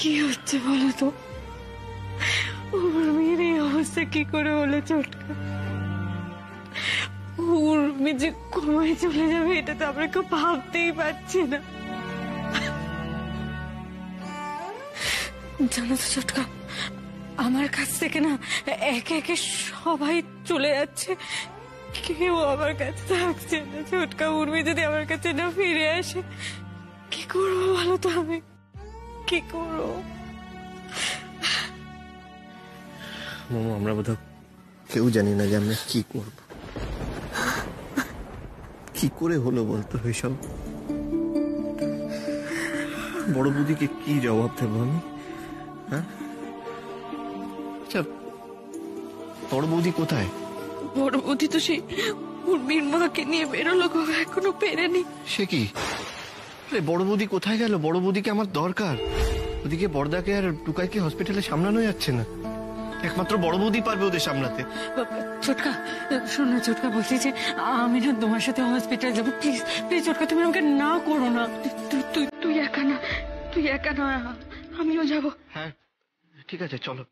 কি হচ্ছে বলো তো? উর্মির এই অবস্থা কি করে হলো ছোটকা? উর্মি যে কোমায় চলে যাবে এটা তো আমরা কেউ ভাবতেই পারছি না। জানো তো ছোটকা, আমার কাছ থেকে না একে একে সবাই চলে যাচ্ছে, কেউ আমার কাছে থাকছে না। ছোটকা, উর্মি যদি আমার কাছে না ফিরে আসে কি করবো বলো তো? আমি কি করবো? আমরা বোধহয় কেউ জানি না যে আমরা কি করব। কি করে হলো বলতো এসব? বড় বৌদিকে কি জবাব দেবো আমি? হ্যাঁ, আচ্ছা বড় বৌদি কোথায়? বড় বৌদি তো সেই উর্মির মাকে নিয়ে বেরোলো গো, এখনো ফেরেনি। সে কি? বড় বৌদি কোথায় গেল? বড় বৌদিকে আমার দরকার। ওদিকে বড়দাকে আর টুকাইকে হসপিটালে সামলানো যাচ্ছে না। একমাত্র বড় বৌদি পারবে ওদের সামলাতে। ছোটকা শোন না, ছোটকা বলছি যে আমি না তোমার সাথে হসপিটাল যাবো। প্লিজ প্লিজ ছোটকা, তুমি আমাকে না করো না। তুই একা না, তুই একা না, আমিও যাবো। হ্যাঁ ঠিক আছে, চলো।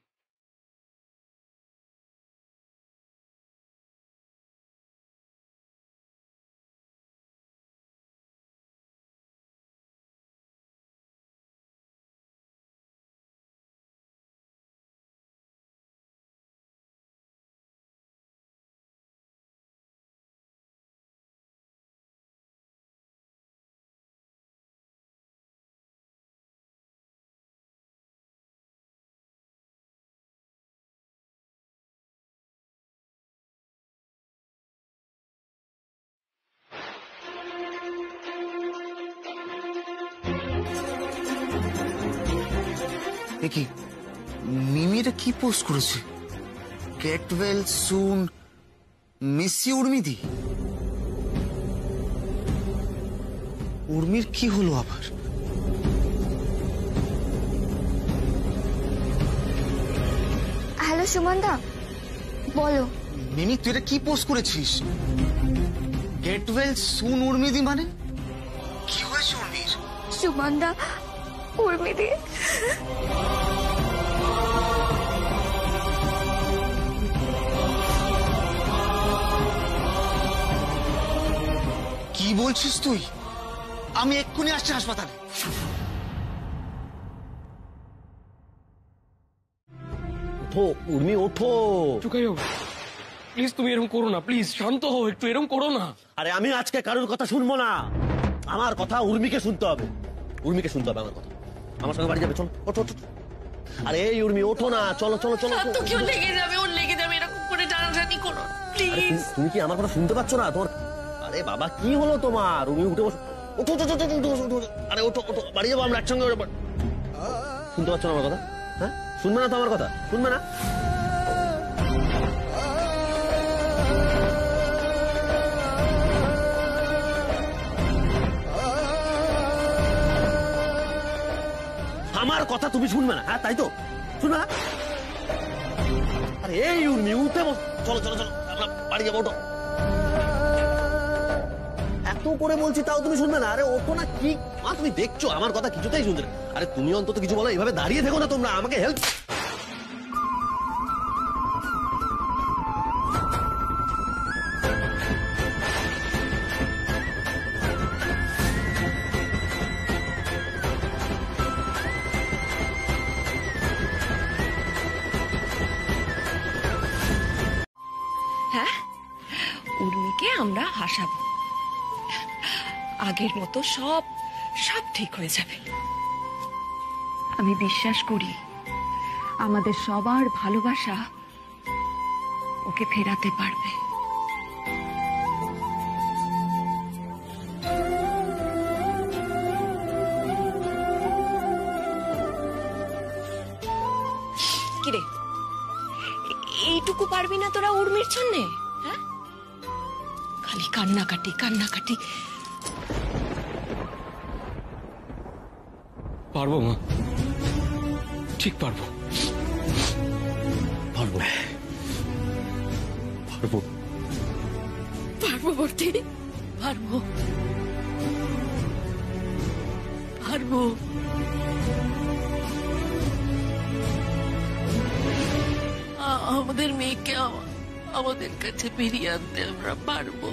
কি মিমি এটা কি পোস্ট করেছে? Get well soon, miss you উর্মিদি। উর্মির কি হলো আবার? হ্যালো সুমনদা, বলো। মিমি তুই এটা কি পোস্ট করেছিস? গেট ওয়েল সুন উর্মিদি মানে কি হয়েছে উর্মির? সুমনদা, উর্মিদি কি বলছিস তুই? আমি এক্ষুনি আসছি হাসপাতালে। ওঠো উর্মি, ওঠো। টুকাই বাবু প্লিজ তুমি এরকম করো না, প্লিজ শান্ত হও একটু, এরকম করো না। আরে আমি আজকে কারোর কথা শুনবো না, আমার কথা উর্মিকে শুনতে হবে। উর্মিকে শুনতে হবে আমার কথা। আমার সঙ্গে বাড়ি যাবে, চলো ওঠো ওঠো। আরে এই উর্মি ওঠো না, চলো চলো চলো। তো কেউ লেগে যাবে, ওর লেগে যাবে, এরকম করে টানাটানি করো প্লিজ। তুমি কি আমার কথা শুনতে পাচ্ছ না তোমার? আরে বাবা কি হলো তোমার? উর্মি উঠে বসো, ওঠো ওঠো ওঠো ওঠো ওঠো। আরে ওঠো ওঠো, বাড়ি যাবো আমরা একসঙ্গে। শুনতে পাচ্ছ না আমার কথা? হ্যাঁ শুনবে না তো আমার কথা? শুনবে না? আমার কথা তুমি শুনবে না? হ্যাঁ তাই তো, শুনবে না? আরে এই উর্মি উঠে বস, চলো চলো চলো আমরা বাড়ি যাবো, ওঠো। এত করে বলছি তাও তুমি শুনবে না? আরে ওঠো না। কি মা তুমি দেখছো আমার কথা কিছুতেই শুনতে না? আরে তুমি অন্তত কিছু বলো, এইভাবে দাঁড়িয়ে থেকো না তোমরা, আমাকে হেল্প। হ্যাঁ, উর্মিকে আমরা হাসাবো, আগের মতো সব সব ঠিক হয়ে যাবে। আমি বিশ্বাস করি আমাদের সবার ভালোবাসা ওকে ফেরাতে পারবে। কিরে, এইটুকু পারবি না তোরা উর্মির জন্যে? হ্যাঁ, খালি কান্নাকাটি কান্নাকাটি। পারবো মা, ঠিক পারবো। পারবো পারবো পারবো বর্তি, পারবো পারবো। আমাদের মেয়েকে আমাদের কাছে ফিরিয়ে আনতে আমরা পারবো।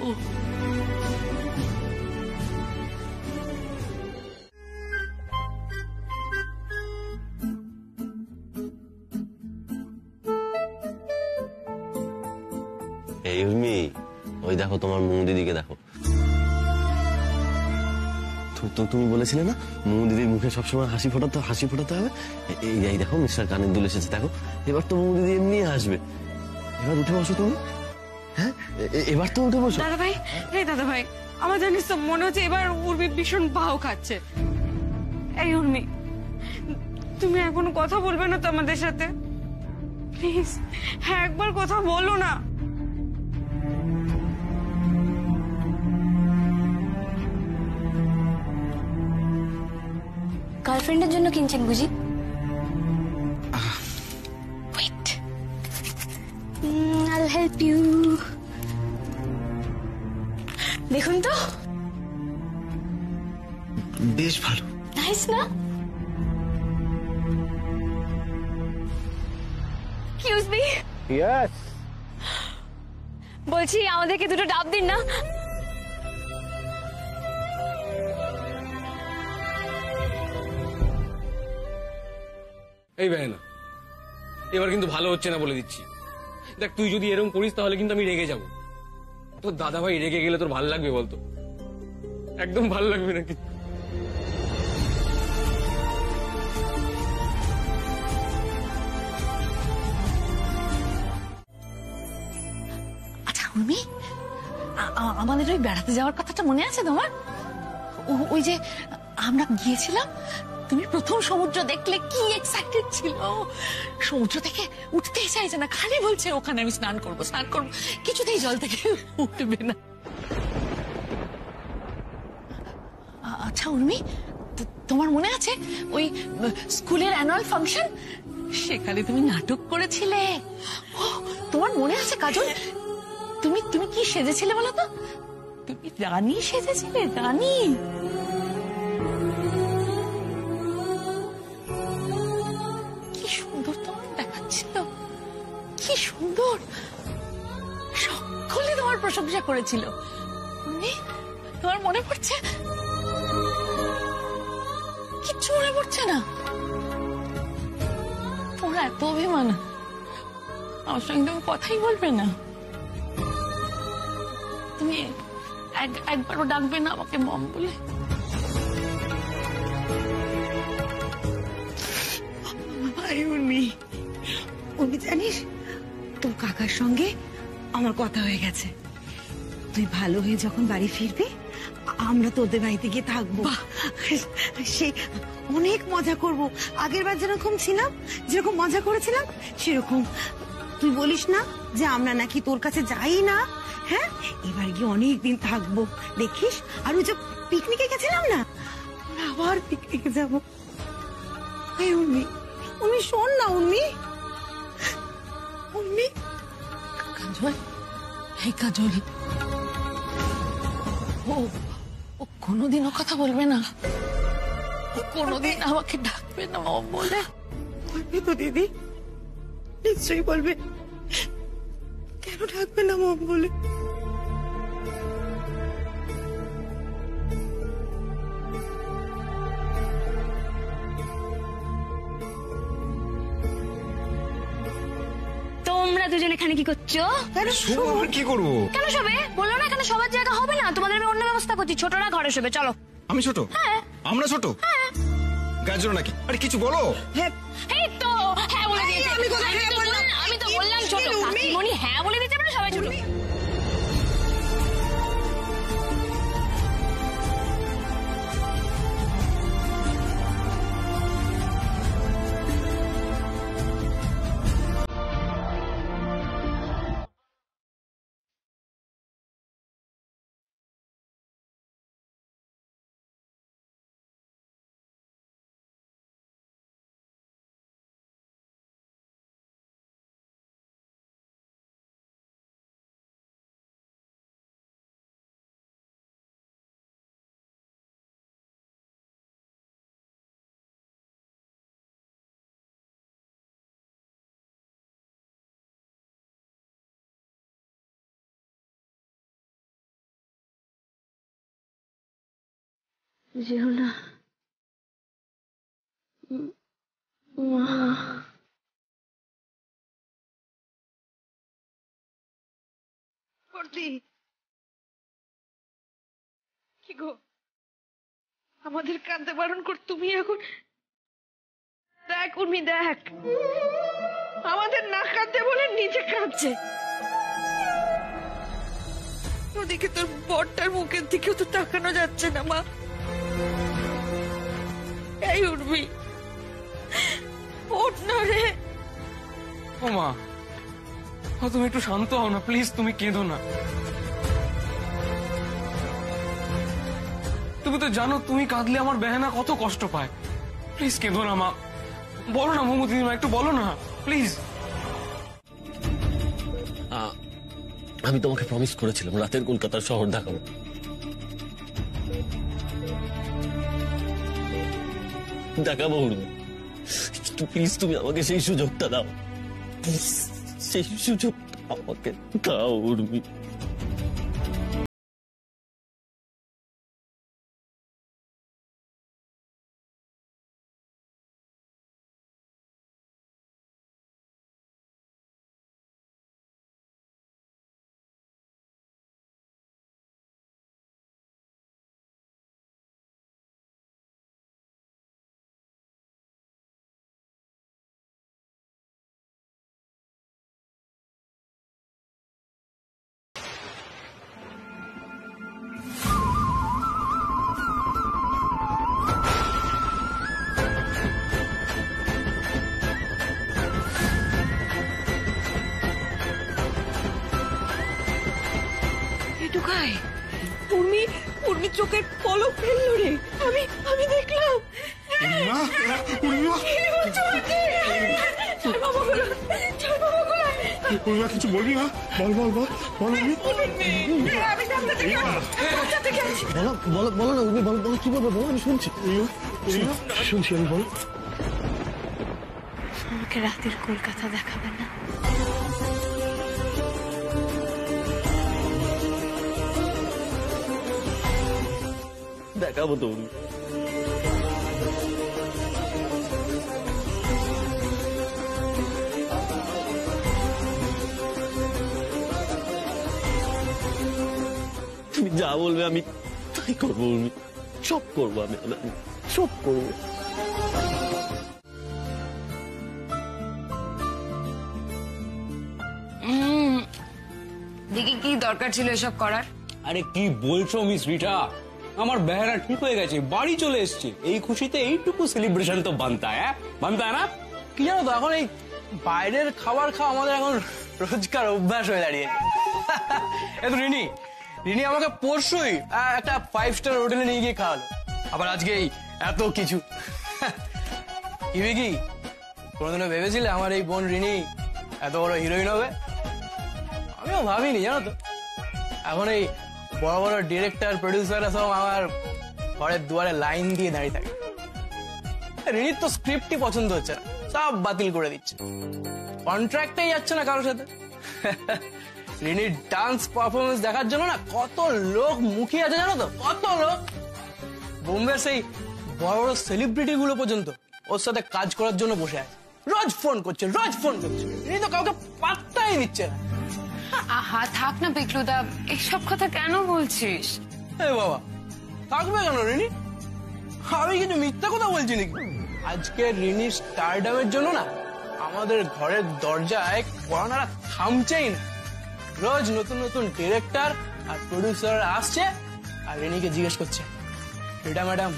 এই উর্মি, ওই দেখো তোমার মৌ দিদিকে দেখো। তো তুমি বলেছিলে না মৌ দিদির মুখে সবসময় হাসি ফোটাতে হবে। এই দেখো মিস্টার কানের দুল এসেছে, দেখো এবার তো মৌ দিদি এমনি হাসবে। এবার উঠে বসো তুমি। হ্যাঁ, এবার তো উঠে বসো। দাদা ভাই, এই দাদা ভাই, আমার জানিস তো মনে হচ্ছে এবার উর্মি ভীষণ ভাও খাচ্ছে। এই উর্মি, তুমি এখনো কথা বলবে না তো আমাদের সাথে? প্লিজ, হ্যাঁ একবার কথা বলো না। গার্লফ্রেন্ডের জন্য কিনছেন বুঝি? I'll help you. দেখুন তো, বেশ ভালো। নাইস না? Excuse me. ইয়েস। বলছি আমাদেরকে দুটো ডাব দিন না। এই না, এবার কিন্তু ভালো হচ্ছে না বলে দিচ্ছি। দেখ, তুই যদি এরকম করিস তাহলে কিন্তু আমি রেগে যাবো। তোর দাদা ভাই রেগে গেলে তোর ভালো লাগবে বলতো? একদম ভালো লাগবে নাকি? আচ্ছা উর্মি, আমাদের ওই বেড়াতে যাওয়ার কথাটা মনে আছে তোমার? ওই যে আমরা গিয়েছিলাম, তুমি প্রথম সমুদ্র দেখলে কি এক্সাইটেড ছিল। সমুদ্র থেকে উঠতেই চাইছে না, খালি বলছে ওখানে আমি স্নান করবো। কিছুতেই জল থেকে উঠবে না। আচ্ছা উর্মি, তোমার মনে আছে ওই স্কুলের অ্যানুয়াল ফাংশন, সেখানে তুমি নাটক করেছিলে? তোমার মনে আছে কাজল, তুমি কি সেজেছিলে বলো তো? তুমি রানী সেজেছিলে, রানী। কি সুন্দর তোমার দেখাচ্ছিল, কি সুন্দর। সকলে তোমার প্রশংসা করেছিল। তোমার মনে পড়ছে? কিচ্ছু মনে পড়ছে না? তোমার এত অভিমান, আমার সঙ্গে তুমি কথাই বলবে না? তুমি একবারও ডাকবে না আমাকে মম বলে? উর্মি, জানিস তোর কাকার সঙ্গে আমার কথা হয়ে গেছে। তুই ভালো হয়ে যখন বাড়ি ফিরবি, আমরা তোদের বাড়িতে গিয়ে থাকবো। সে অনেক মজা করব। আগের বার যেরকম মজা করেছিলাম সেরকম। তুই বলিস না যে আমরা নাকি তোর কাছে যাই না। হ্যাঁ, এবার গিয়ে অনেকদিন থাকবো, দেখিস। আর ওই যে পিকনিকে গেছিলাম না, আমরা আবার পিকনিকে যাবো। উর্মি, শোন না উর্মি। কাজল, এই কাজল, ও কোনোদিনও কথা বলবে না? কোনোদিন আমাকে ডাকবে না মম বলে? বলবে তো দিদি, নিশ্চয়ই বলবে। কেন ডাকবে না মম বলে? তোমরা দুজন এখানে কি করছো? কি করবো? কেন শোবে? বললো না এখানে সবার জায়গা হবে না, তোমাদের আমি অন্য ব্যবস্থা করছি। ছোটরা ঘরে শোবে, চলো। আমি ছোট? হ্যাঁ। আমরা ছোট? হ্যাঁ। গাজর নাকি? আরে কিছু বলো। হ্যাঁ, এই তো হ্যাঁ বলে দিয়েছে। আমি তো বললাম ছোট। কাকিমণি হ্যাঁ বলে দিতে পারে, সবাই ছোট। যেও না মা। কি গো, আমাদের কাঁদতে বারণ কর তুমি এখন? দেখ উর্মি, দেখ আমাদের না কাঁদতে বলে নিজে কাঁদছে। ওদিকে তোর বরটার মুখের দিকেও তো তাকানো যাচ্ছে না মা। এই উর্মি, ওঠ না রে। ও মা, তুমি একটু শান্ত হও না প্লিজ, তুমি কেঁদো না। তুমি তো জানো তুমি কাঁদলে আমার বেহানা কত কষ্ট পায়। প্লিজ কেঁদো না মা, বলো না মমতি দিদিমা, একটু বলো না প্লিজ। আমি তোমাকে প্রমিস করেছিলাম রাতের কলকাতার শহর দেখাবো। দেখাবো উর্মি, কিন্তু প্লিজ তুমি আমাকে সেই সুযোগটা দাও। সেই সুযোগটা আমাকে দাও উর্মি। উর্মি, উর্মি চোখের পলক ফেললো রে। আমি দেখলাম। কিছু বলবি না? বল বল বল বল বলো না উর্মি, বলো বলো, কি বলবো বলো, আমি শুনছি শুনছি আমি, বল। আমাকে রাতের কলকাতা দেখাবে না? দেখাবো তো উর্মি। তুমি যা বলবে আমি তাই করবো উর্মি, সব করবো আমি সব করবো। দেখি কি দরকার ছিল এসব করার? আরে কি বলছো মিস রিটা, আমার বেহারা ঠিক হয়ে গেছে, বাড়ি চলে এসছে। এই খুশিতে এইটুকু সেলিব্রেশন তো বানতা হ্যাঁ, বানতা না? কি জানো তো, এখন এই বাইরের খাবার খাওয়া আমাদের এখন রোজকার অভ্যাস হয়ে দাঁড়িয়েছে। এত রিনি আমাকে পরশুই একটা 5 স্টার হোটেলে নিয়ে গিয়ে খাওয়ালো, আবার আজকে এত কিছু। কি কোনোদিনও ভেবেছিলে আমার এই বোন রিনি এত বড় হিরোইন হবে? আমিও ভাবিনি জানো তো। এখন এই বড় বড় ডিরেক্টর প্রডিউসাররা সব আমার ঘরের দুয়ারে লাইন দিয়ে দাঁড়িয়ে থাকে। রিনির তো স্ক্রিপ্টই পছন্দ হচ্ছে না, সব বাতিল করে দিচ্ছে, কন্ট্রাক্টই যাচ্ছে না কারোর সাথে। রিনির ডান্স পারফরমেন্স দেখার জন্য না কত লোক মুখিয়ে আছে জানো তো, কত লোক। বোম্বের সেই বড় বড় সেলিব্রিটি গুলো পর্যন্ত ওর সাথে কাজ করার জন্য বসে আছে, রোজ ফোন করছে। রিনি তো কাউকে পাত্তাই দিচ্ছে না। আহা থাক না পিকলুদা, এসব কথা কেন বলছিস? বাবা থাকবে কেন রিনি? আমি কিছু মিথ্যা কথা বলছি নাকি? আজকে রিনির স্টারডামের জন্য না আমাদের ঘরের দরজায় করোনারা থামছেই না। রোজ নতুন নতুন ডিরেক্টর আর প্রডিউসার আসছে আর রিনিকে জিজ্ঞেস করছে, রিটা ম্যাডাম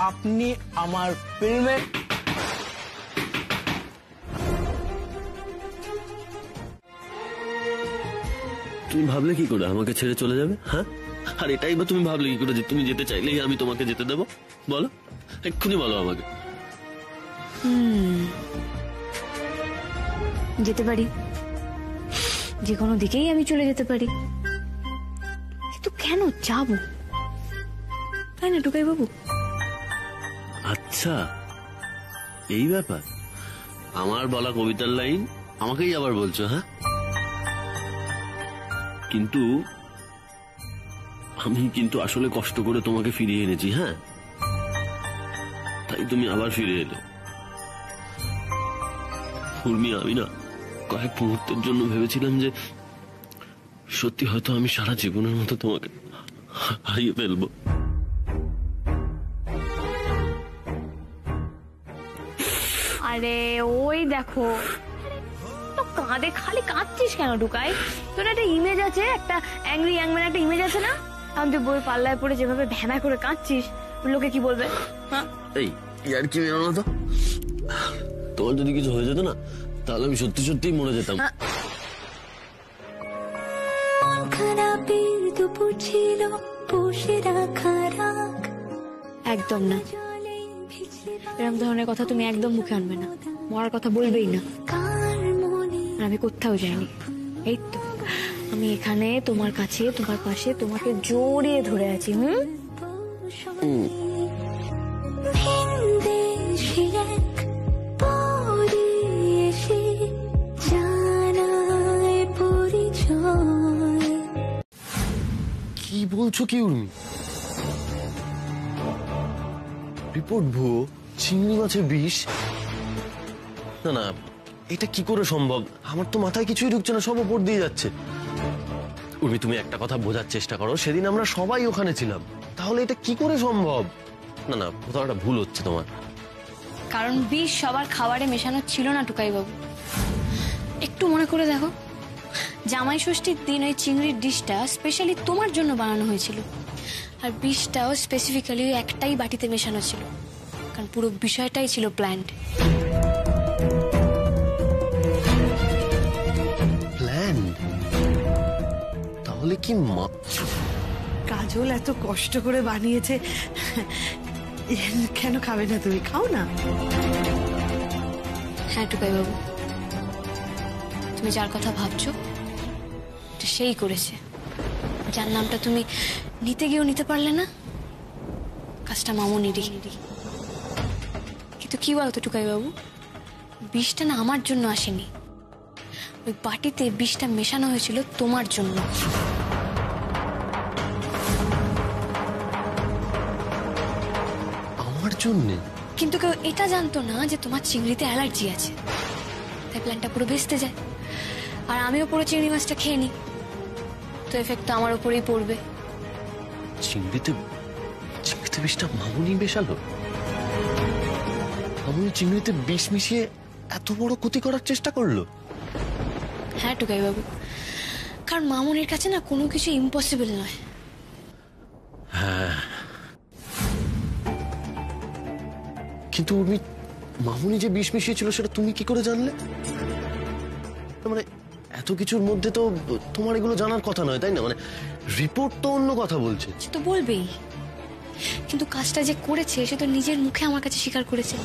আপনি আমার ফিল্মে। তুমি ভাবলে কি করে আমাকে ছেড়ে চলে যাবে? হ্যাঁ, আর এটাই বা তুমি ভাবলে কি করে যে তুমি যেতে চাইলেই আমি তোমাকে যেতে দেবো? বলো, এক্ষুনি বলো আমাকে। যেতে পারি, যে কোনো দিকেই আমি চলে যেতে পারি, কিন্তু কেন যাবো? তাই না টুকাই বাবু? আচ্ছা এই ব্যাপার, আমার বলা কবিতার লাইন আমাকেই আবার বলছো? হ্যাঁ, কিন্তু আমি কিন্তু আসলে কষ্ট করে তোমাকে ফিরিয়ে এনেছি, হ্যাঁ, তাই তুমি আবার ফিরে এলে। উর্মি, আমি না কয়েক মুহূর্তের জন্য ভেবেছিলাম যে সত্যি হয়তো আমি সারা জীবনের মতো তোমাকে হারিয়ে ফেলবো। আরে ওই দেখো, তো কাঁদে, খালি কাঁদছিস কেন টুকাই? তোর একটা ইমেজ আছে, একটা অ্যাংরি ইয়াংম্যান একটা ইমেজ আছে না? আমি তুই বই পাল্লায় পড়ে যেভাবে ভ্যামা করে কাঁদছিস, লোকে কি বলবে? হ্যাঁ, এই আর কি বেরো না তো, তোমার যদি কিছু হয়ে যেত না তাহলে আমি সত্যি সত্যিই মরে যেতাম। একদম না, এরকম ধরনের কথা তুমি একদম মুখে আনবে না, মরার কথা বলবেই না। আর আমি কোথাও যাইনি, এই তো আমি এখানে তোমার কাছে, তোমার পাশে, তোমাকে জড়িয়ে ধরে আছি। কি বলছো কি উর্মি? রিপোর্ট ভুয়ো, চিংড়ি মাছের বিষ? না না, এটা কি করে সম্ভব? আমার তো মাথায় কিছুই ঢুকছে না, সব উপর দিয়ে যাচ্ছে। উর্মি, তুমি একটা কথা বোঝার চেষ্টা করো, সেদিন আমরা সবাই ওখানে ছিলাম, তাহলে এটা কি করে সম্ভব? না না, কোথাও একটা ভুল হচ্ছে তোমার। কারণ বিষ সবার খাবারে মেশানো ছিল না টুকাই বাবু। একটু মনে করে দেখো, জামাই ষষ্ঠীর দিন ওই চিংড়ির ডিশটা স্পেশালি তোমার জন্য বানানো হয়েছিল, আর বিষটাও স্পেসিফিক্যালি একটাই বাটিতে মেশানো ছিল, কারণ পুরো বিষয়টাই ছিল প্ল্যান্ড। প্ল্যান? তাহলে কি কাজল এত কষ্ট করে বানিয়েছে, কেন খাবে না? তুমি খাও না। হ্যাঁ টুকাই বাবু, তুমি যার কথা ভাবছো সেই করেছে, যার নামটা তুমি নিতে গিয়েও নিতে পারলে না, কাজটা মামুনিরই। কিন্তু কি বলতো টুকাই বাবু, বিষটা না আমার জন্য আসেনি, ওই বাটিতে বিষটা মেশানো হয়েছিল তোমার জন্য। আমার জন্য? কিন্তু কেউ এটা জানতো না যে তোমার চিংড়িতে অ্যালার্জি আছে, তাই প্ল্যানটা পুরো ভেস্তে যায়। আর আমিও পুরো চিংড়ি মাছটা খেয়ে নিই, তো এফেক্ট তো আমার উপরেই পড়বে। চিংড়িতে বিষটা মামুনি মেশালো? মামুনি চিংড়িতে বিষ মিশিয়ে এত বড় ক্ষতি করার চেষ্টা করলো? হ্যাঁ টুকাই বাবু, কারণ মামুনির কাছে না কোনো কিছু ইম্পসিবল নয়। হ্যাঁ, কিন্তু মামুনি যে বিষ মিশিয়েছিল সেটা তুমি কি করে জানলে? মানে এত কিছুর মধ্যে তো তোমার এগুলো জানার কথা নয়, তাই না? মানে রিপোর্ট তো অন্য কথা বলছে। সে তো বলবেই, কিন্তু কাজটা যে করেছে সে তো নিজের মুখে আমার কাছে স্বীকার করেছে।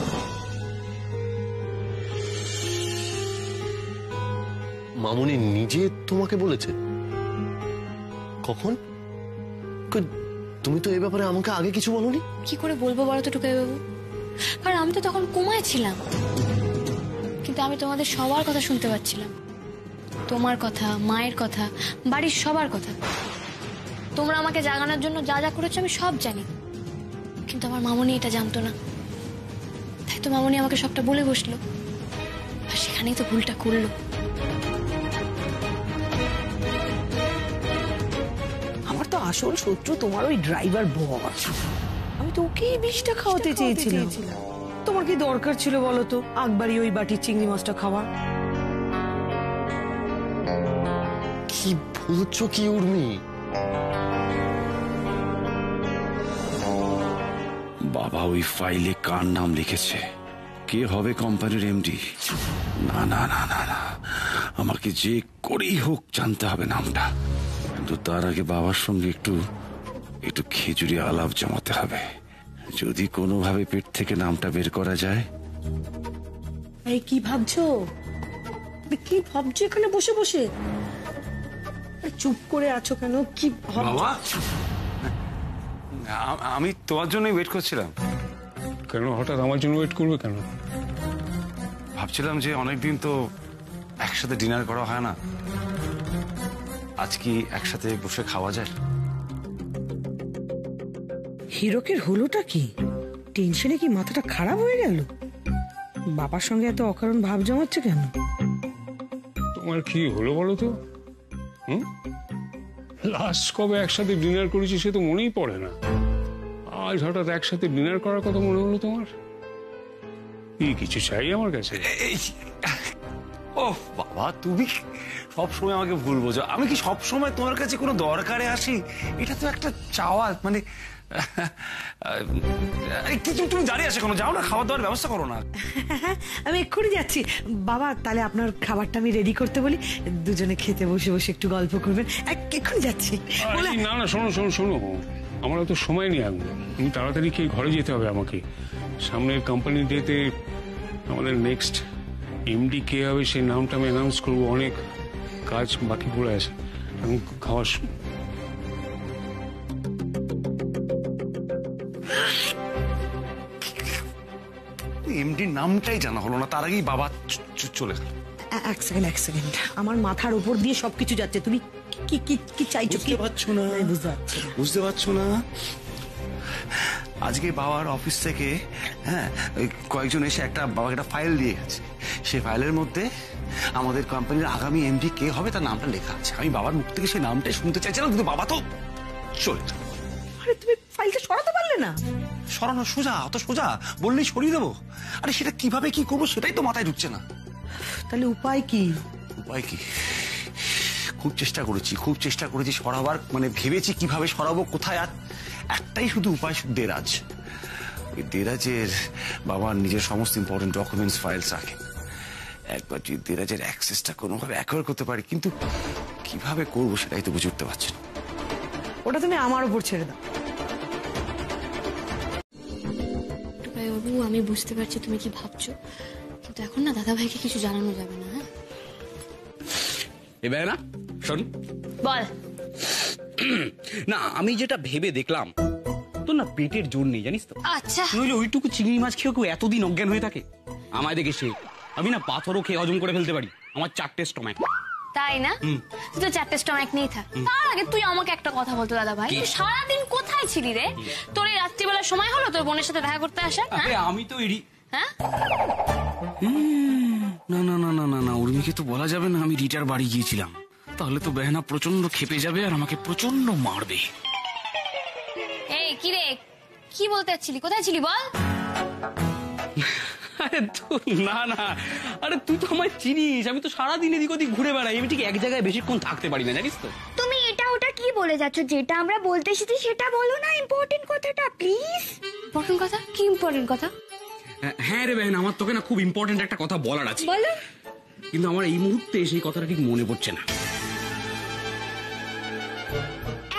মামুনি নিজে তোমাকে বলেছে? কখন? তুমি তো এই ব্যাপারে আমাকে আগে কিছু বলোনি। কি করে বলবো বলো তো টুকাই বাবু, কারণ আমি তো তখন কোমায় ছিলাম, কিন্তু আমি তোমাদের সবার কথা শুনতে পাচ্ছিলাম, তোমার কথা, মায়ের কথা, বাড়ির সবার কথা। তোমরা আমাকে জাগানোর জন্য যা যা করেছো আমি সব জানি, কিন্তু আমার মামুনি এটা জানতো না, তাই তো মামুনি আমাকে সবটা বলে বসলো, আর সেখানেই তো ভুলটা করলো। আমার তো আসল শত্রু তোমার ওই ড্রাইভার বস। আমি তো ওকেই বিষটা খাওয়াতে চেয়েছিলাম। তোমার কি দরকার ছিল বলো তো আকবারই ওই বাটির চিংড়ি মাছটা খাওয়া? কি বলছো কি উর্মি? বাবা ওই ফাইলে কার নাম লিখেছে? কে হবে কোম্পানির এমডি? না না না না না, আমাকে যে করেই হোক জানতে হবে নামটা, কিন্তু তার আগে বাবার সঙ্গে একটু খিচুড়ি আলাপ জমাতে হবে। যদি কোনোভাবে পেট থেকে নামটা বের করা যায়। এই কি ভাবছো? কি ভাবছো এখানে বসে বসে? চুপ করে আছো কেন? কি বাবা, আমি তোমার জন্যই ওয়েট করছিলাম। কেন হঠাৎ আমার জন্য ওয়েট করবে কেন? ভাবছিলাম যে অনেকদিন তো একসাথে ডিনার করা হয় না, আজ কি একসাথে বসে খাওয়া যায়? হিরকের হলোটা কি? টেনশনে কি মাথাটা খারাপ হয়ে গেল? বাবার সঙ্গে এত অকারণ ভাব জমাচ্ছে কেন? তোমার কি হলো বলো তো? লাস্ট কবে একসাথে ডিনার করেছি সে তো মনেই পড়ে না। আজ হঠাৎ একসাথে ডিনার করার কথা মনে হলো তোমার? কি কিছু চাই আমার কাছে? ও বাবা, তুমি সব সময় আমাকে ভুল বোঝো। আমি কি সব সময় তোমার কাছে কোনো দরকারে আসি? এটা তো একটা চাওয়া, মানে তুমি দাঁড়িয়ে আসে কোনো, যাও না, খাওয়া দাওয়ার ব্যবস্থা করো না। আমি এক্ষুনি যাচ্ছি। বাবা, তাহলে আপনার খাবারটা আমি রেডি করতে বলি, দুজনে খেতে বসে বসে একটু গল্প করবেন। এক্ষুনি যাচ্ছি। না না, শোনো শোনো শোনো, আমার তো সময় নেই এখন। তুমি তাড়াতাড়ি খেয়ে ঘরে যেতে হবে আমাকে। সামনের কোম্পানি ডেতে আমাদের নেক্সট এমডি কে হবে সেই নামটা আমি অ্যানাউন্স করবো। অনেক কাজ বাকি পড়ে আছে। এখন খাওয়ার এমডি নামটাই জানা হলো না, তার আগেই বাবা চলে গেল। এক সেকেন্ড, আমার মাথার উপর দিয়ে সবকিছু যাচ্ছে। তুমি কি কি কি চাইছো? বুঝতে পারছো না? বুঝতে পারছো না? আজকে বাবার অফিস থেকে কয়েকজন এসে বাবাকে একটা ফাইল দিয়ে গেছে। সেই ফাইলের মধ্যে আমাদের কোম্পানির আগামী এমডি কে হবে তার নামটা লেখা আছে। আমি বাবার মুখ থেকে সেই নামটাই শুনতে চাইছিলাম, কিন্তু বাবা তো চলে গেল। আরে তুমি ফাইলটা সরাতে পারলে না? সরানো সোজা, অত সোজা বললেই সরিয়ে দেবো? আরে সেটা কিভাবে কি করবো সেটাই তো মাথায় ঢুকছে না। তাহলে উপায় কি? উপায় কি? খুব চেষ্টা করেছি সরাবার, মানে ভেবেছি কিভাবে সরাবো, কোথায়। আর একটাই শুধু উপায়, দেরাজ। ওই দেরাজের বাবার নিজের সমস্ত ইম্পর্টেন্ট ডকুমেন্টস ফাইলস রাখে। একবার যদি দেরাজের অ্যাক্সেসটা কোনোভাবে অ্যাকোয়ার করতে পারি, কিন্তু কিভাবে করবো সেটাই তো বুঝে উঠতে পারছি না। ওটা তুমি আমার উপর ছেড়ে দাও। বাবু, আমি বুঝতে পারছি তুমি কি ভাবছো, কিন্তু এখন না দাদা ভাইকে কিছু জানানো যাবে না। হ্যাঁ, এবার না শোন, বল। না, আমি যেটা ভেবে দেখলাম, তোর না পেটের জোর নেই, জানিস তো। আচ্ছা, নইলে ওইটুকু চিংড়ি মাছ খেয়েও কেউ এতদিন অজ্ঞান হয়ে থাকে? আমায় দেখে সে, আমি না পাথরও খেয়ে হজম করে ফেলতে পারি। আমার 4টে স্টমাক। তাই না? তুই তো 4টে স্টমাক নিয়ে থাক। তার আগে তুই আমাকে একটা কথা বলতো দাদা ভাই, তুই সারাদিন কোথায় ছিলি রে? তোর এই রাত্রিবেলার সময় হলো তোর বোনের সাথে দেখা করতে আসার? আমি তো হ্যাঁ, না না না না না না, উর্মিকে তো বলা যাবে না আমি রিটার বাড়ি গিয়েছিলাম। তাহলে তো বেহানা প্রচন্ড খেপে যাবে আর আমাকে প্রচন্ড মারবে। এই কি রে, কি বলতে চাচ্ছিলি? কোথায় ছিলি বল? আরে না না, আরে তুই তো আমায় চিনিস, আমি তো সারাদিন এদিক ওদিক ঘুরে বেড়াই। আমি ঠিক এক জায়গায় বেশিক্ষণ থাকতে পারি না, জানিস তো। তুমি এটা ওটা কি বলে যাচ্ছ? যেটা আমরা বলতে এসেছি সেটা বলো না, ইম্পর্টেন্ট কথাটা প্লিজ। ইম্পর্টেন্ট কথা? কি ইম্পর্টেন্ট কথা? হ্যাঁ রে বেহেন, আমার তোকে না খুব ইম্পর্টেন্ট একটা কথা বলার আছে, বলো। কিন্তু আমার এই মুহূর্তে সেই কথাটা ঠিক মনে পড়ছে না।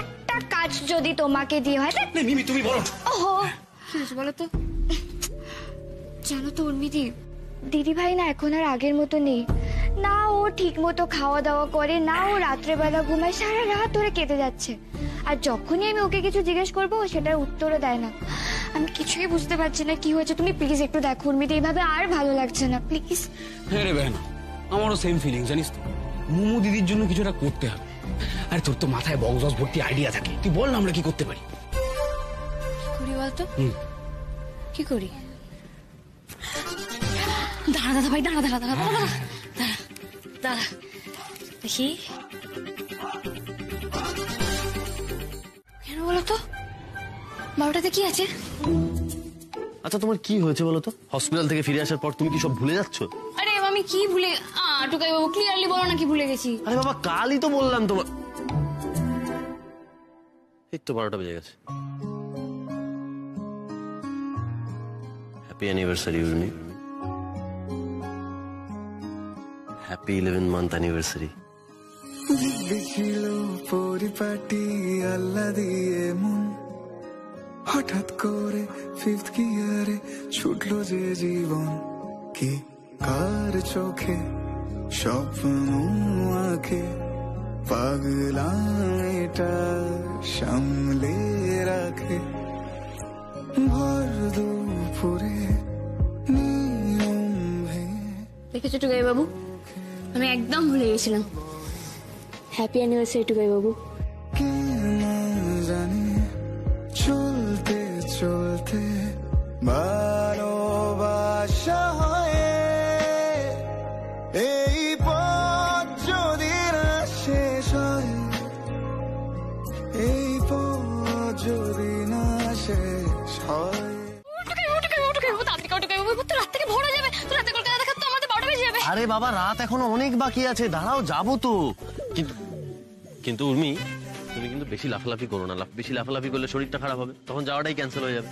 একটা কাজ যদি তোমাকে দিয়ে হয়, মিমি তুমি বলো। ওহো, কি হয়েছে বলো তো? জানো তো উর্মিদি, দিদি ভাই না এখন আর আগের মতো নেই। না ও ঠিক মতো খাওয়া দাওয়া করে, না ও রাত্রেবেলা ঘুমায়, সারা রাত ধরে কেটে যাচ্ছে। আর যখনই আমি ওকে কিছু জিজ্ঞেস করবো সেটার উত্তরও দেয় না। আমি কিছুই বুঝতে পারছি না কি হয়েছে। তুমি প্লিজ একটু দেখো উর্মিদি, এইভাবে আর ভালো লাগছে না, প্লিজ। হ্যাঁ রে বেহেন, আমারও সেম ফিলিং, জানিস তো। মুমু দিদির জন্য কিছুটা করতে হবে। আরে তোর তো মাথায় বক্স ভর্তি আইডিয়া থাকে, তুই বল না আমরা কি করতে পারি। করি বলতো? কি করি? দাঁড়া দাদা ভাই, দাঁড়া দাঁড়া দাঁড়া দাঁড়া দাঁড়া দাঁড়া দেখি। কেন বলতো? 12টাতে কি আছে? আচ্ছা তোমার কি হয়েছে বলো তো? হসপিটাল থেকে ফিরে আসার পর তুমি কি সব ভুলে যাচ্ছ? আরে আমি কি ভুলে, টুকাই বাবু ক্লিয়ারলি বলো না কি ভুলে গেছি। আরে বাবা, কালই তো বললাম তোমার। এই তো 12টা বেজে গেছে। Happy anniversary Urmi. Happy 11th month anniversary. দেখিল পরিপাটি আল্লাহ দিয়ে মন, হঠাৎ করে 5th গিয়ারে ছুটলো যে জীবন। কি কার চোখে স্বপ্ন আঁকে, পাগলা এটা সামলে রাখে। ভর দুপুরে দেখেছো টুকাই বাবু, আমি একদম ভুলে গেছিলাম। হ্যাপি অ্যানিভার্সারি টুকাই বাবু। জানি চলতে ভালোবাসা হয় এই পথ যদি না শেষ হয়, এই পথ যদি না শেষ হয়। আরে বাবা, রাত এখনো অনেক বাকি আছে, দাঁড়াও যাবো তো। কিন্তু উর্মি, তুমি কিন্তু বেশি লাফালাফি করো না। বেশি লাফালাফি করলে শরীরটা খারাপ হবে, তখন যাওয়াটাই ক্যান্সেল হয়ে যাবে।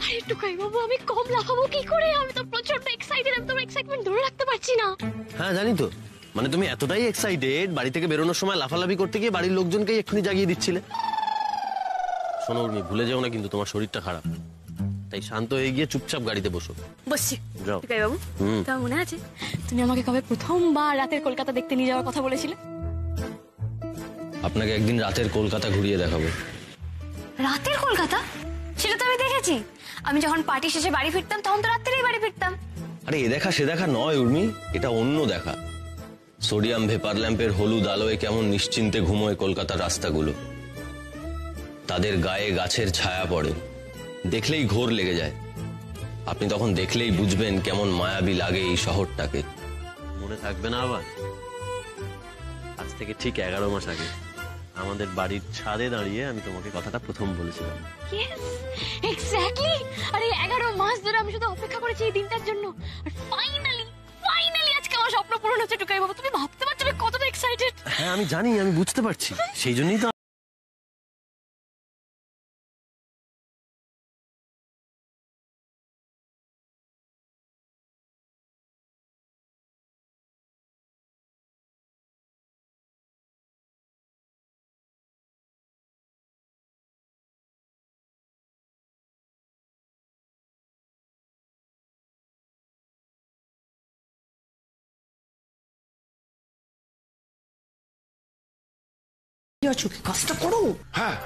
আরে টুকাই বাবু, আমি কম লাফাবো কি করে? আমি তো প্রচন্ড এক্সাইটেড, আমি তোমার এক্সাইটমেন্ট ধরে রাখতে পারছি না। হ্যাঁ জানি তো, মানে তুমি এতটাই এক্সাইটেড, বাড়ি থেকে বেরোনোর সময় লাফালাফি করতে গিয়ে বাড়ির লোকজনকে এক্ষুনি জাগিয়ে দিচ্ছিলে। শোনো উর্মি, ভুলে যাও না কিন্তু তোমার শরীরটা খারাপ, তাই শান্ত হয়ে গিয়ে চুপচাপ গাড়িতে বসো। বসছি। যাও। টুকাই বাবু, তোমার মনে আছে তুমি আমাকে কবে প্রথমবার রাতের কলকাতা দেখতে নিয়ে যাওয়ার কথা বলেছিলে? আপনাকে একদিন রাতের কলকাতা ঘুরিয়ে দেখাবো। রাতের কলকাতা? সেটা তো আমি দেখেছি। আমি যখন পার্টি শেষে বাড়ি ফিরতাম তখন তো রাত্রেই বাড়ি ফিরতাম। আরে এ দেখা সে দেখা নয় উর্মি, এটা অন্য দেখা। সোডিয়াম ভেপার ল্যাম্পের হলুদ আলোয় কেমন নিশ্চিন্তে ঘুমোয় কলকাতার রাস্তাগুলো। তাদের গায়ে গাছের ছায়া পড়ে, দেখলেই ঘোর লেগে যায়। আপনি তখন দেখলেই বুঝবেন কেমন মায়াবী লাগে এই শহরটাকে। মনে থাকবে না আবার? আজ থেকে ঠিক 11 মাস আগে আমাদের বাড়ির ছাদে দাঁড়িয়ে আমি তোমাকে কথাটা প্রথম বলেছিলাম। Yes, exactly. আরে 11 মাস ধরে আমি শুধু অপেক্ষা করেছি এই দিনটার জন্য, আর ফাইনালি আজকে আমার স্বপ্ন পূরণ হচ্ছে। টুকাই বাবু, তুমি ভাবতে পারছো আমি কতটা এক্সাইটেড? হ্যাঁ আমি জানি, আমি বুঝতে পারছি, সেই জন্যই তো। চোখে কাজটা করো। হ্যাঁ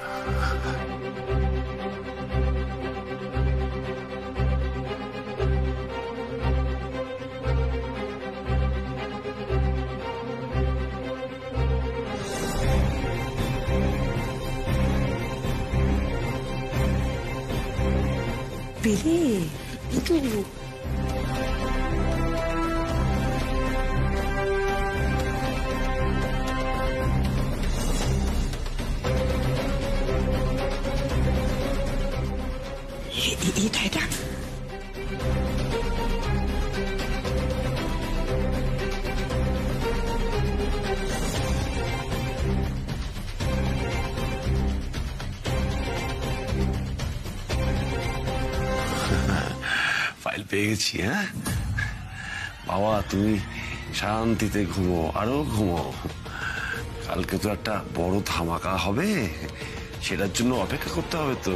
পেলে এটা ফাইল পেয়ে গেছি। হ্যাঁ বাবা, তুমি শান্তিতে ঘুমো, আরো ঘুমো। কালকে তো একটা বড় ধামাকা হবে, সেটার জন্য অপেক্ষা করতে হবে তো।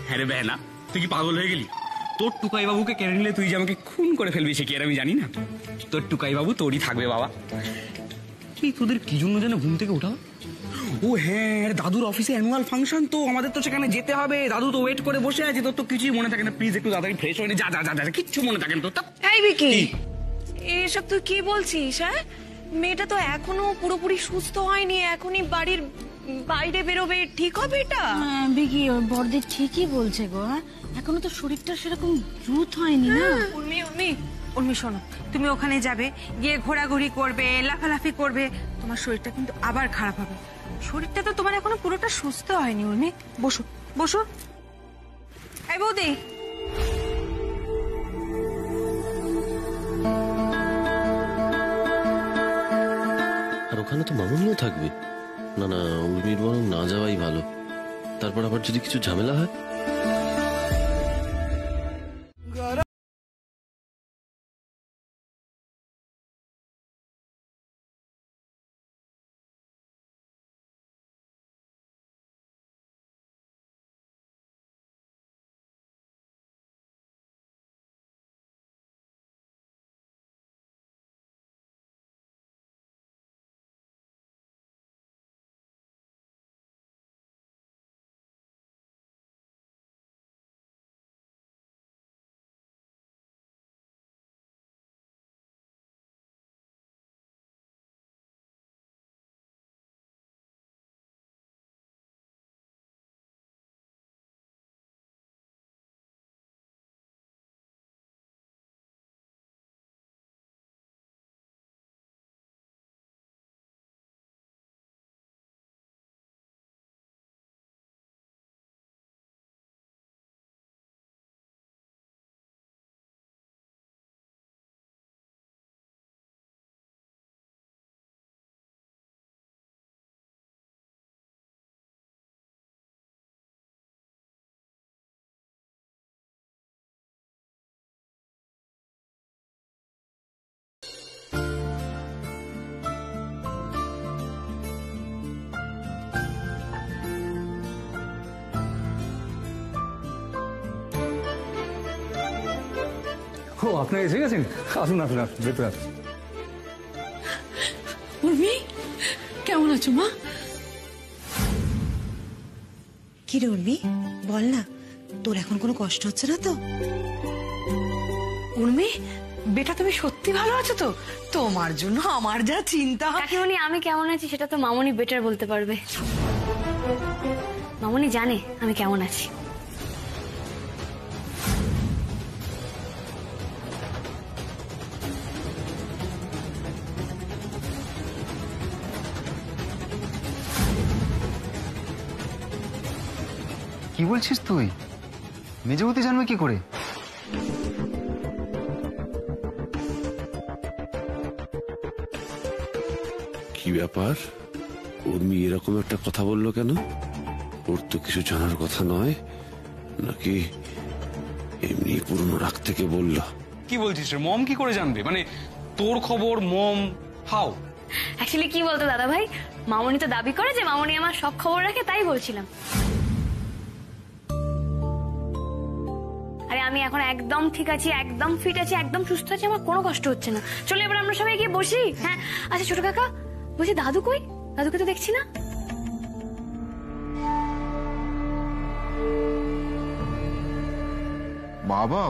হ্যাঁ রে বেহনা, তুই কি পাগল হয়ে গেলি? তোর টুকাই বাবুকে কেড়ে নিলে তুই যে আমাকে খুন করে ফেলবি সে কি আর আমি জানি না? তোর টুকাই বাবু তোরই থাকবে বাবা। কি তোদের কি জন্য যেন ঘুম থেকে ওঠা? ও হ্যাঁ, দাদুর অফিসে অ্যানুয়াল ফাংশন, তো আমাদের তো সেখানে যেতে হবে। দাদু তো ওয়েট করে বসে আছে, তোর তো কিছুই মনে থাকে না। প্লিজ একটু তাড়াতাড়ি ফ্রেশ হয়ে নে। যা যা যা, কিচ্ছু মনে থাকে না তোর। এই বিকি, এসব তুই কি বলছিস? হ্যাঁ, মেয়েটা তো এখনো পুরোপুরি সুস্থ হয়নি, এখনই বাড়ির বাইরে বেরোবে, ঠিক হবে এটা? বিকি, বড়দি ঠিকই বলছে গো। এখনো তো শরীরটা সেরকম দ্রুত হয়নি না। উর্মি শোনো, তুমি ওখানে যাবে, গিয়ে ঘোরাঘুরি করবে, লাফালাফি করবে, তোমার শরীরটা কিন্তু আবার খারাপ হবে। শরীরটা তো তোমার এখনো পুরোটা সুস্থ হয়নি। উর্মি, বসো বসো। এই বৌদি, আর ওখানে তো মামুনিও থাকবে। না না, উর্মির বরং না যাওয়াই ভালো, তারপর আবার যদি কিছু ঝামেলা হয়। আপনারা এসে গেছেন? আসুন আসুন আসুন, ভেতরে আসুন। উর্মি, কেমন আছো মা? কি রে উর্মি, বল না, তোর এখন কোনো কষ্ট হচ্ছে না তো? উর্মি বেটা, তুমি সত্যি ভালো আছো তো? তোমার জন্য আমার যা চিন্তা। কাকিমণি, আমি কেমন আছি সেটা তো মামনি বেটার বলতে পারবে। মামনি জানে আমি কেমন আছি। কি বলছিস তুই? মেজবতী জানবে কি করে? কি ব্যাপার, উর্মি এরকম একটা কথা বললো কেন? ওর তো কিছু জানার কথা নয়, নাকি এমনি পুরনো রাগ থেকে বললো? কি বলছিস রে? মম কি করে জানবে? মানে তোর খবর মম হাউ? অ্যাকচুয়ালি কি বলতো দাদা ভাই, মামনি তো দাবি করে যে মামনি আমার সব খবর রাখে, তাই বলছিলাম। আরে আমি এখন একদম ঠিক আছি, একদম ফিট আছি, একদম সুস্থ আছি, আমার কোনো কষ্ট হচ্ছে না। চলো এবার আমরা সবাই গিয়ে বসি। হ্যাঁ আচ্ছা ছোট কাকা, বলছি দাদু কই? দাদুকে তো দেখছি না। বাবা,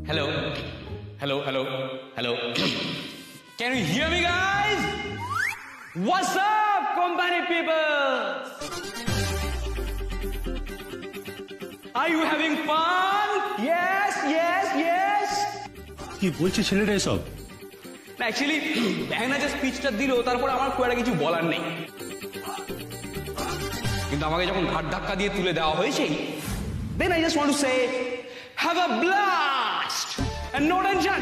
hello hello hello hello, can you hear me guys? What's up company people? Are you having fun? Yes, yes, yes. কি বলছে ছেলেটা এসব? অ্যাকচুয়ালি ব্যাংনা যে স্পিচটা দিল, তারপর আমার খুব একটা কিছু বলার নেই, কিন্তু আমাকে যখন ঘাট ধাক্কা দিয়ে তুলে দেওয়া হয়েছে, then I just want to say have a blast and no tension,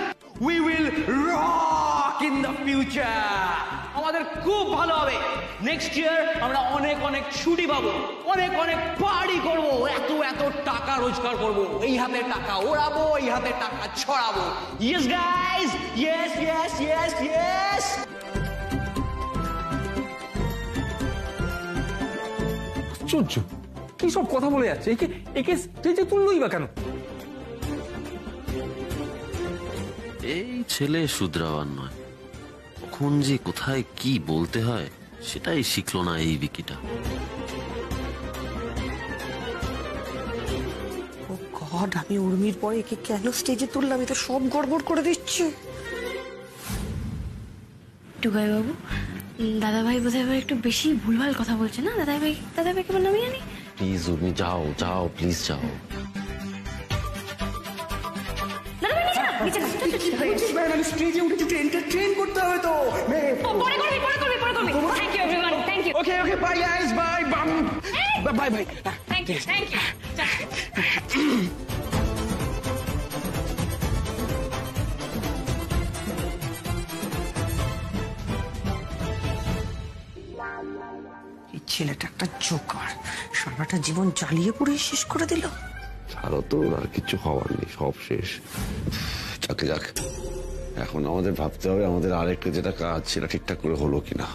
we will rock in the future. আমাদের খুব ভালো হবে। নেক্সট ইয়ার আমরা অনেক অনেক ছুটি পাবো, অনেক অনেক পার্টি করবো, এত এত টাকা রোজগার করবো, এই হাতে টাকা ওড়াবো, এই হাতে টাকা ছড়াবো। Yes guys, yes yes yes yes. আশ্চর্য, কি সব কথা বলে যাচ্ছে? একে স্টেজে তুললোই বা কেন? এই ছেলে শুধরাবার নয়, কখন যে কোথায় কি বলতে হয় সেটাই শিখলো না এই বিকিটা। ও গড, আমি উর্মির পরে একে কেন স্টেজে তুললাম? এটা সব গড়বড় করে দিচ্ছে। টুকাই বাবু, দাদা ভাই বোধহয় একটু বেশি ভুলভাল কথা বলছে না? দাদা ভাইকে বললাম আমি জানি। প্লিজ উর্মি, যাও যাও, প্লিজ যাও। স্টেজে উঠে এন্টারটেইন করতে হবে তো। পরে করবি। Thank you everyone, thank you. Okay okay, bye guys, bye bye bye. Thank you. এই ছেলেটা একটা জোকার, সারাটা জীবন জ্বালিয়ে পুড়িয়ে শেষ করে দিল। ছাড়ো তো, আর কিছু হওয়ার নেই, সব শেষ। যাক, এখন আমাদের ভাবতে হবে আমাদের আরেকটা যেটা কাজ সেটা ঠিকঠাক করে হলো কিনা।